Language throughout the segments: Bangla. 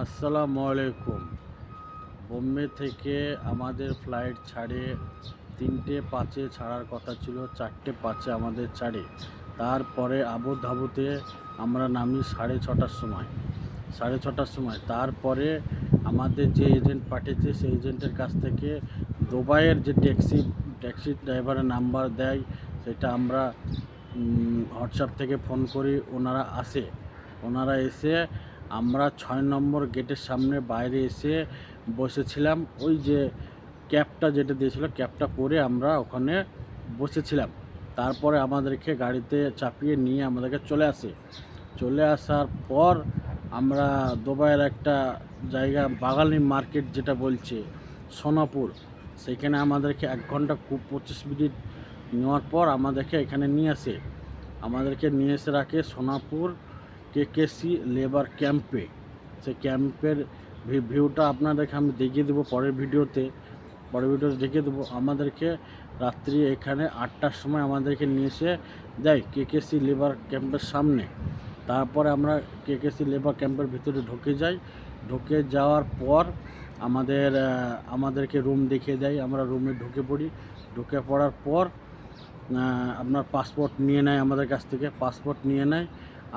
আসসালামু আলাইকুম। বোম্বে থেকে আমাদের ফ্লাইট ছাড়ে 3:05 ছাড়ার কথা ছিল, 4:05 আমাদের ছাড়ে। তারপরে আবুধাবিতে আমরা নামি 6:30টার সময়। 6:30টার সময় তারপরে আমাদের যে এজেন্ট পাঠিয়েছে সেই এজেন্টের কাছ থেকে দুবাইয়ের যে ট্যাক্সি ড্রাইভারের নাম্বার দেয়, সেটা আমরা হোয়াটসঅ্যাপ থেকে ফোন করি, ওনারা এসে আমরা 6 নম্বর গেটের সামনে বাইরে এসে বসেছিলাম। ওই যে ক্যাবটা যেটা দিয়েছিল, ক্যাবটা করে আমরা ওখানে বসেছিলাম। তারপরে আমাদেরকে গাড়িতে চাপিয়ে নিয়ে আমাদেরকে চলে আসার পর আমরা দুবাইয়ের একটা জায়গা বাঙালি মার্কেট যেটা বলছে সোনাপুর, সেখানে আমাদেরকে 1 ঘন্টা 25 মিনিট নেওয়ার পর আমাদেরকে এখানে নিয়ে এসে রাখে সোনাপুর কেকেসি লেবার ক্যাম্পে। সেই ক্যাম্পের ভিউটা আপনাদেরকে আমি দেখিয়ে দেবো পরের ভিডিওতে দেখিয়ে দেবো। আমাদেরকে রাত্রি এখানে 8টার সময় আমাদেরকে নিয়ে এসে দেয় কেকেসি লেবার ক্যাম্পের সামনে। তারপরে আমরা কেকেসি লেবার ক্যাম্পের ভিতরে ঢুকে যাওয়ার পর আমাদেরকে রুম দেখিয়ে দেয়। আমরা রুমে ঢুকে পড়ার পর আপনার পাসপোর্ট নিয়ে নেয়, আমাদের কাছ থেকে পাসপোর্ট নিয়ে নেয়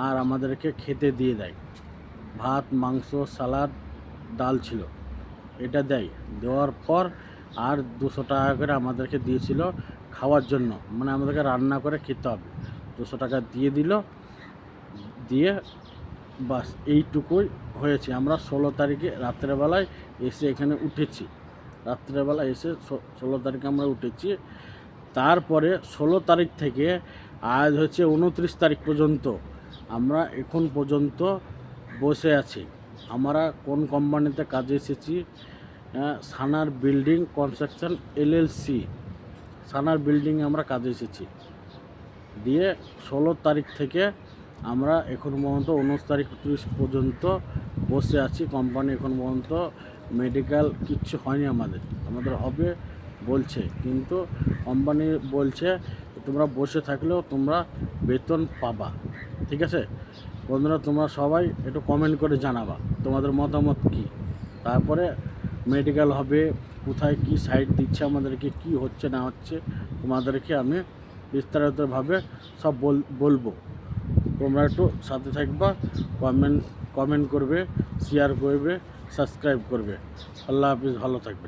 আর আমাদেরকে খেতে দিয়ে দেয়। ভাত, মাংস, সালাদ, ডাল ছিল, এটা দেওয়ার পর আর 200 টাকা করে আমাদেরকে দিয়েছিল খাওয়ার জন্য, মানে আমাদেরকে রান্না করে খেতে হবে। 200 টাকা দিয়ে বাস এইটুকুই হয়েছে। আমরা 16 তারিখে রাত্রেবেলায় এসে এখানে উঠেছি। 16 তারিখে আমরা উঠেছি। তারপরে 16 তারিখ থেকে আজ হচ্ছে 29 তারিখ পর্যন্ত আমরা এখন পর্যন্ত বসে আছি। আমরা কোন কোম্পানিতে কাজে এসেছি? সানার বিল্ডিং কনস্ট্রাকশন LLC, সানার বিল্ডিংয়ে আমরা কাজে এসেছি। দিয়ে 16 তারিখ থেকে আমরা এখন পর্যন্ত 29 তারিখ 30 পর্যন্ত বসে আছি। কোম্পানি এখন পর্যন্ত মেডিকেল কিচ্ছু হয়নি, আমাদের হবে বলছে, কিন্তু কোম্পানি বলছে তোমরা বসে থাকলেও তোমরা বেতন পাবা। ঠিক আছে বন্ধুরা, তোমরা সবাই একটু কমেন্ট করে জানাবা তোমাদের মতামত কী। তারপরে মেডিকেল হবে, কোথায় কী সাইট দিচ্ছে আমাদেরকে, কি হচ্ছে না হচ্ছে তোমাদেরকে আমি বিস্তারিতভাবে সব বলবো। তোমরা একটু সাথে থাকবা, কমেন্ট করবে, শেয়ার করবে, সাবস্ক্রাইব করবে। আল্লাহ হাফিজ, ভালো থাকবে।